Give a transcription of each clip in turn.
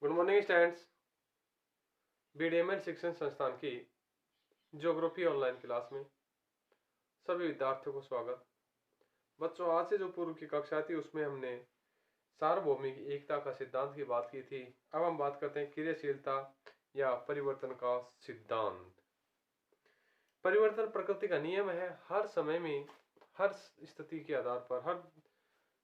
Good morning students. बीडीएमएल शिक्षण संस्थान की ज्योग्राफी ऑनलाइन क्लास में सभी विद्यार्थियों को स्वागत। बच्चों, आज से जो पूर्व की कक्षा थी उसमें हमने सार्वभौमिक एकता का सिद्धांत की बात की थी। अब हम बात करते हैं क्रियाशीलता या परिवर्तन का सिद्धांत। परिवर्तन प्रकृति का नियम है। हर समय में, हर स्थिति के आधार पर, हर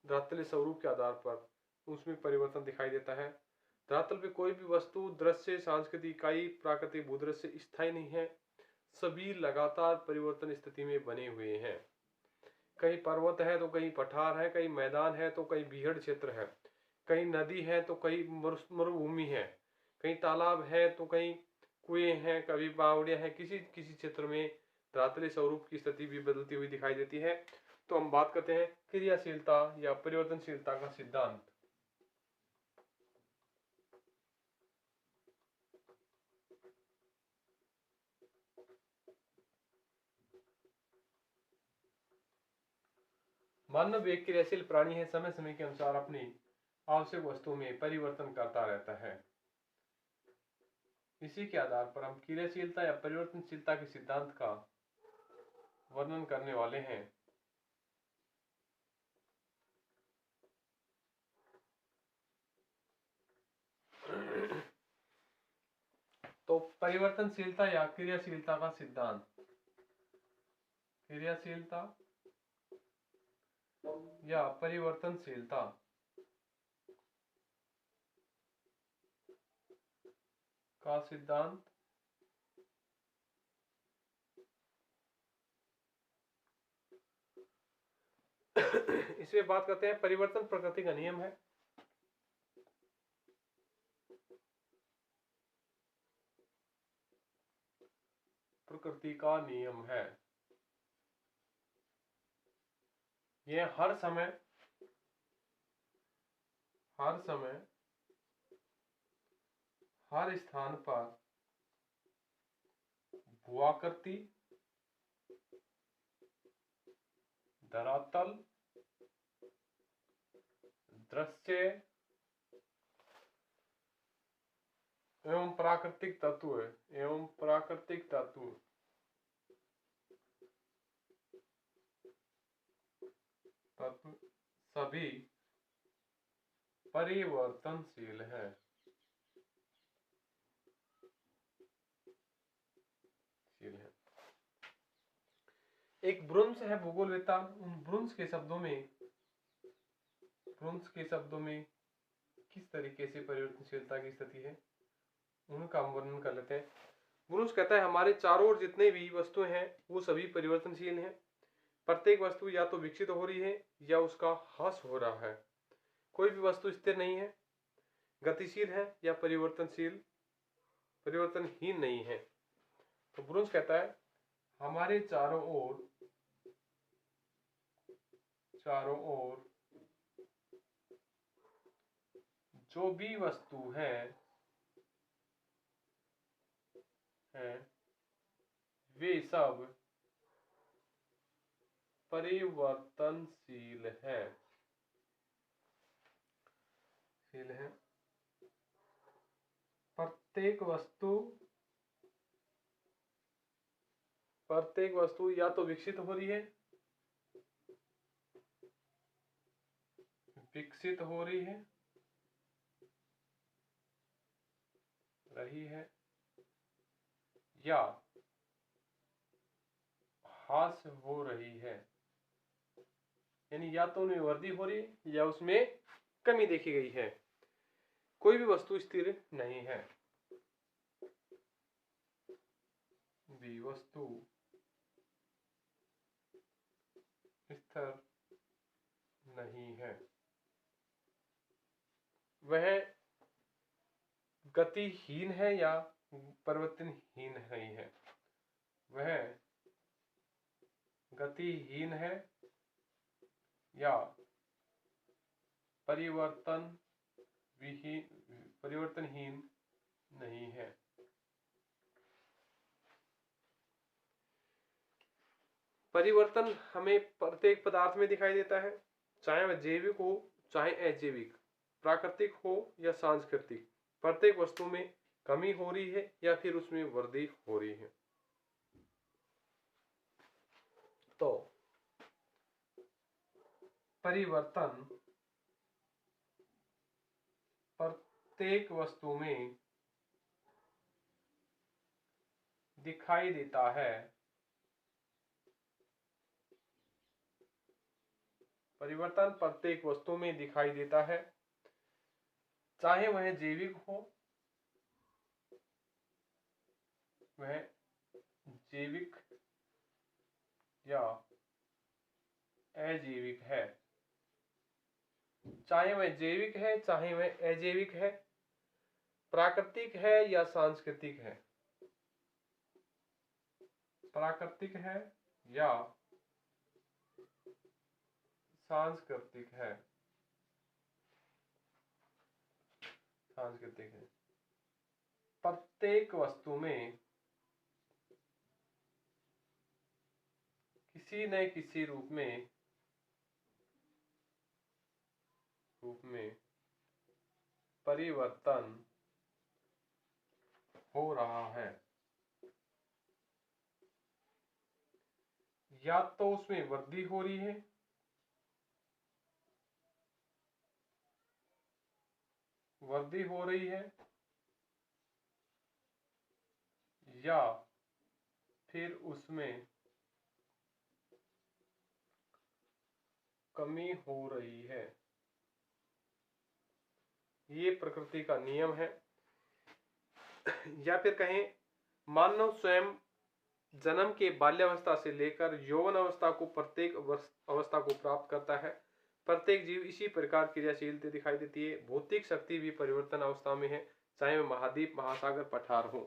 धरातलीय स्वरूप के आधार पर उसमें परिवर्तन दिखाई देता है। धरातल पे कोई भी वस्तु, दृश्य, सांस्कृतिक इकाई, प्राकृतिक भूदृश्य स्थायी नहीं है। सभी लगातार परिवर्तन स्थिति में बने हुए हैं। कहीं पर्वत है तो कहीं पठार है, कहीं मैदान है तो कहीं बीहड़ क्षेत्र है, कहीं नदी है तो कहीं मरुभूमि है, कहीं तालाब है तो कहीं कुएं हैं, कभी बावड़ियां हैं। किसी किसी क्षेत्र में धरातलीय स्वरूप की स्थिति भी बदलती हुई दिखाई देती है। तो हम बात करते हैं क्रियाशीलता या परिवर्तनशीलता का सिद्धांत। मानव एक क्रियाशील प्राणी है। समय समय के अनुसार अपनी आवश्यक वस्तुओं में परिवर्तन करता रहता है। इसी के आधार पर हम क्रियाशीलता या परिवर्तनशीलता के सिद्धांत का वर्णन करने वाले हैं। तो परिवर्तनशीलता या क्रियाशीलता का सिद्धांत। क्रियाशीलता या परिवर्तनशीलता का सिद्धांत इसमें बात करते हैं। परिवर्तन प्रकृति का नियम है। प्रकृति का नियम है। यह हर समय हर स्थान पर भूआकृति, धरातल, दृश्य एवं प्राकृतिक तत्व सभी परिवर्तनशील है। एक ब्रुंस है भूगोलवेत्ता। उन ब्रुंस के शब्दों में किस तरीके से परिवर्तनशीलता की स्थिति है उनका हम वर्णन कर लेते हैं। ब्रुंस कहता है हमारे चारों ओर जितने भी वस्तुएं हैं वो सभी परिवर्तनशील हैं। प्रत्येक वस्तु या तो विकसित हो रही है या उसका ह्रास हो रहा है। कोई भी वस्तु स्थिर नहीं है, गतिशील है या परिवर्तनहीन नहीं है। तो ब्रुंस कहता है हमारे चारों ओर जो भी वस्तु है वे सब परिवर्तनशील है। प्रत्येक वस्तु या तो विकसित हो रही है या ह्रास हो रही है। यानी या तो उनमें वृद्धि हो रही है या उसमें कमी देखी गई है। कोई भी वस्तु स्थिर नहीं है। वस्तु स्थिर नहीं है। वह गतिहीन है या परिवर्तनहीन नहीं है। वह गतिहीन है या परिवर्तनहीन नहीं है। परिवर्तन हमें प्रत्येक पदार्थ में दिखाई देता है, चाहे वह जैविक हो चाहे अजैविक, प्राकृतिक हो या सांस्कृतिक। प्रत्येक वस्तु में कमी हो रही है या फिर उसमें वृद्धि हो रही है। तो परिवर्तन प्रत्येक वस्तु में दिखाई देता है। परिवर्तन प्रत्येक वस्तु में दिखाई देता है, चाहे वह जैविक हो, वह जैविक या अजैविक है। चाहे वह जैविक है चाहे वह अजैविक है, प्राकृतिक है या सांस्कृतिक है। प्राकृतिक है या सांस्कृतिक है। सांस्कृतिक है। प्रत्येक वस्तु में किसी न किसी रूप में परिवर्तन हो रहा है। या तो उसमें वृद्धि हो रही है या फिर उसमें कमी हो रही है। ये प्रकृति का नियम है। या फिर कहें, मानव स्वयं जन्म के बाल्यावस्था से लेकर यौवन अवस्था को प्रत्येक अवस्था को प्राप्त करता है। प्रत्येक जीव इसी प्रकार क्रियाशीलता दिखाई देती है। भौतिक शक्ति भी परिवर्तन अवस्था में है, चाहे वह महाद्वीप, महासागर, पठार हो।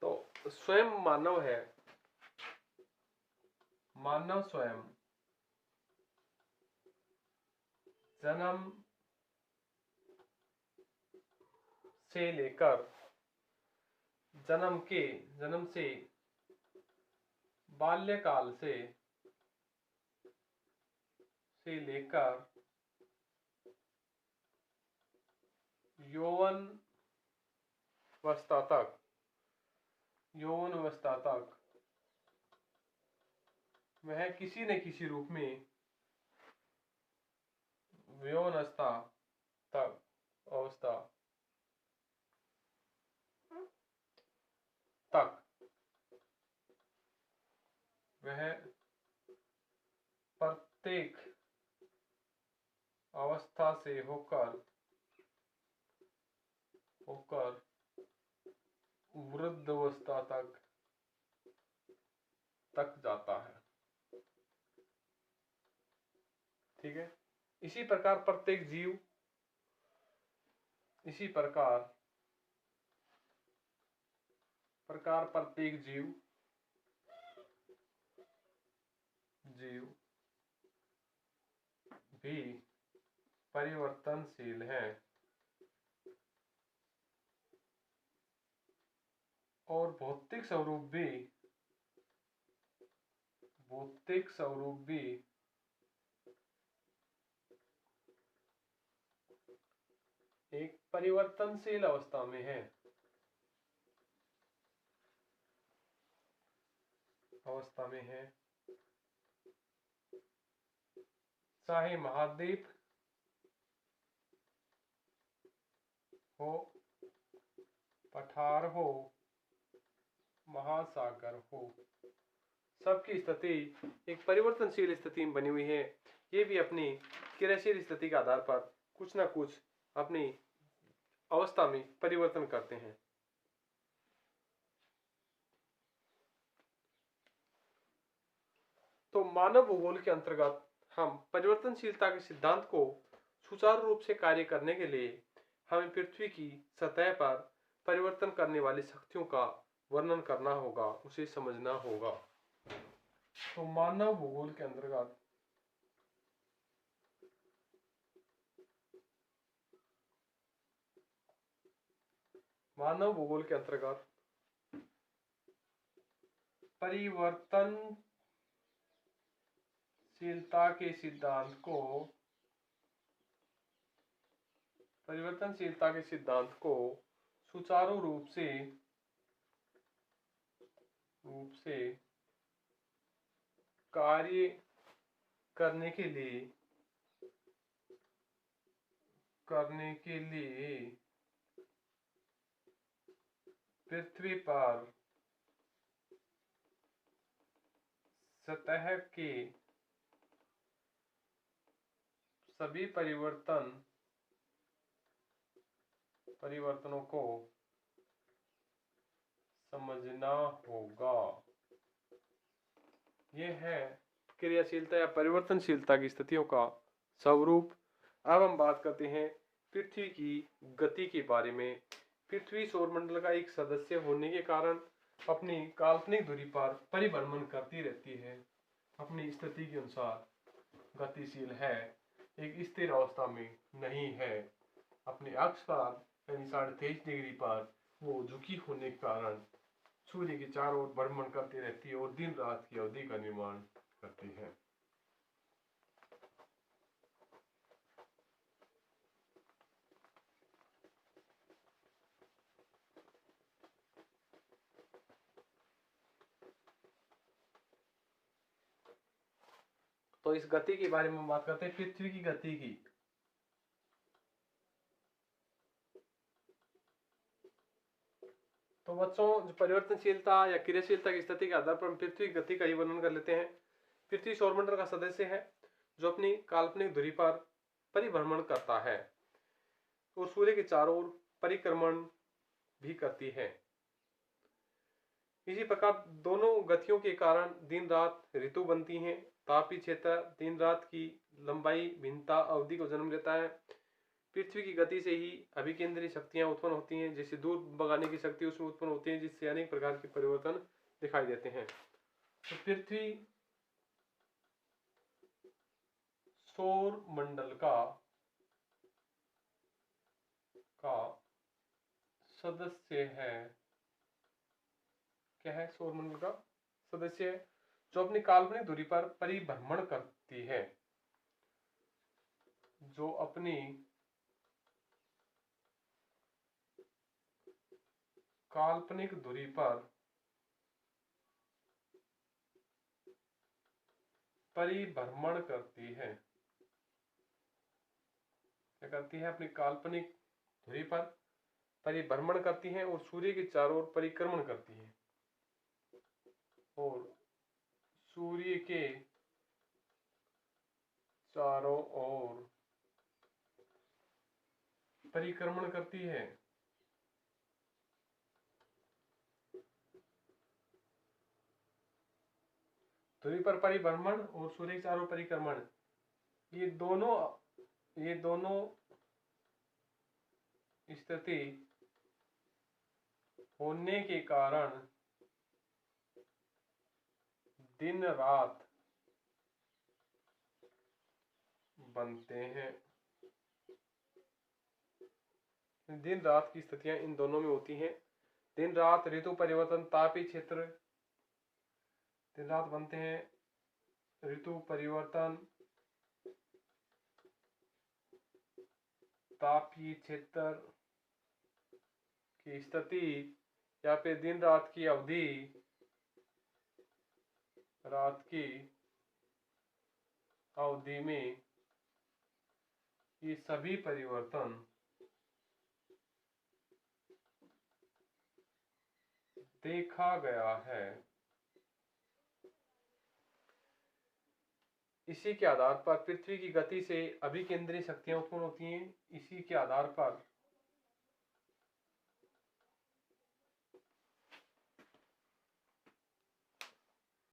तो स्वयं मानव है। मानव स्वयं जन्म से लेकर जन्म से बाल्यकाल से लेकर यौवन अवस्था तक वह किसी न किसी रूप में यौवन अवस्था तक वह प्रत्येक अवस्था से होकर वृद्ध अवस्था तक जाता है। ठीक है। इसी प्रकार प्रत्येक जीव प्रत्येक जीव भी परिवर्तनशील है और भौतिक स्वरूप भी एक परिवर्तनशील अवस्था में है। चाहे महाद्वीप हो, पठार हो, महासागर हो, सबकी स्थिति एक परिवर्तनशील स्थिति में बनी हुई है। ये भी अपनी क्रियाशील स्थिति के आधार पर कुछ ना कुछ अपनी अवस्था में परिवर्तन करते हैं। तो मानव भूगोल के अंतर्गत हम परिवर्तनशीलता के सिद्धांत को सुचारू रूप से कार्य करने के लिए हमें पृथ्वी की सतह पर परिवर्तन करने वाली शक्तियों का वर्णन करना होगा, उसे समझना होगा। तो मानव भूगोल के अंतर्गत परिवर्तनशीलता के सिद्धांत को सुचारू रूप से कार्य करने के लिए पृथ्वी पर सतह के सभी परिवर्तनों को समझना होगा। यह है क्रियाशीलता या परिवर्तनशीलता की स्थितियों का स्वरूप। अब हम बात करते हैं पृथ्वी की गति के बारे में। पृथ्वी सौरमंडल का एक सदस्य होने के कारण अपनी काल्पनिक धुरी पर परिभ्रमण करती रहती है, अपनी स्थिति के अनुसार गतिशील है, एक स्थिर अवस्था में नहीं है। अपने अक्ष पर यानी 23.5 डिग्री पर वो झुकी होने के कारण सूर्य के चारों ओर भ्रमण करती रहती है और दिन रात की अवधि का निर्माण करती है। तो इस गति के बारे में बात करते हैं, पृथ्वी की गति की। तो बच्चों, जो परिवर्तनशीलता या क्रियाशीलता की स्थिति के आधार पर हम पृथ्वी की गति का ही वर्णन कर लेते हैं। पृथ्वी सौरमंडल का सदस्य है जो अपनी काल्पनिक धुरी पर परिभ्रमण करता है और सूर्य के चारों ओर परिक्रमण भी करती है। इसी प्रकार दोनों गतियों के कारण दिन रात ऋतु बनती हैं। तापीय क्षेत्र दिन रात की लंबाई भिन्नता अवधि को जन्म देता है। पृथ्वी की गति से ही अभिकेंद्रीय शक्तियां उत्पन्न होती हैं, जैसे दूर भगाने की शक्ति उसमें उत्पन्न होती है, जिससे अनेक प्रकार के परिवर्तन दिखाई देते हैं। तो पृथ्वी सौर मंडल का सदस्य है। क्या है? सौर मंडल का सदस्य है जो अपनी काल्पनिक धुरी पर परिभ्रमण करती है, जो अपनी काल्पनिक धुरी पर परिभ्रमण करती है। क्या करती है? अपनी काल्पनिक धुरी पर परिभ्रमण करती है और सूर्य के चारों ओर परिक्रमण करती है और सूर्य के चारों ओर परिक्रमण करती है। धुरी पर परिभ्रमण और सूर्य के चारों परिक्रमण, ये दोनों स्थिति होने के कारण दिन रात बनते हैं। दिन रात की स्थितियां इन दोनों में होती हैं। दिन रात ऋतु परिवर्तन, तापीय क्षेत्र दिन रात बनते हैं। ऋतु परिवर्तन, तापीय क्षेत्र की स्थिति या फिर दिन रात की अवधि, रात की अवधि में ये सभी परिवर्तन देखा गया है। इसी के आधार पर पृथ्वी की गति से अभिकेंद्रीय शक्तियां उत्पन्न होती हैं। इसी के आधार पर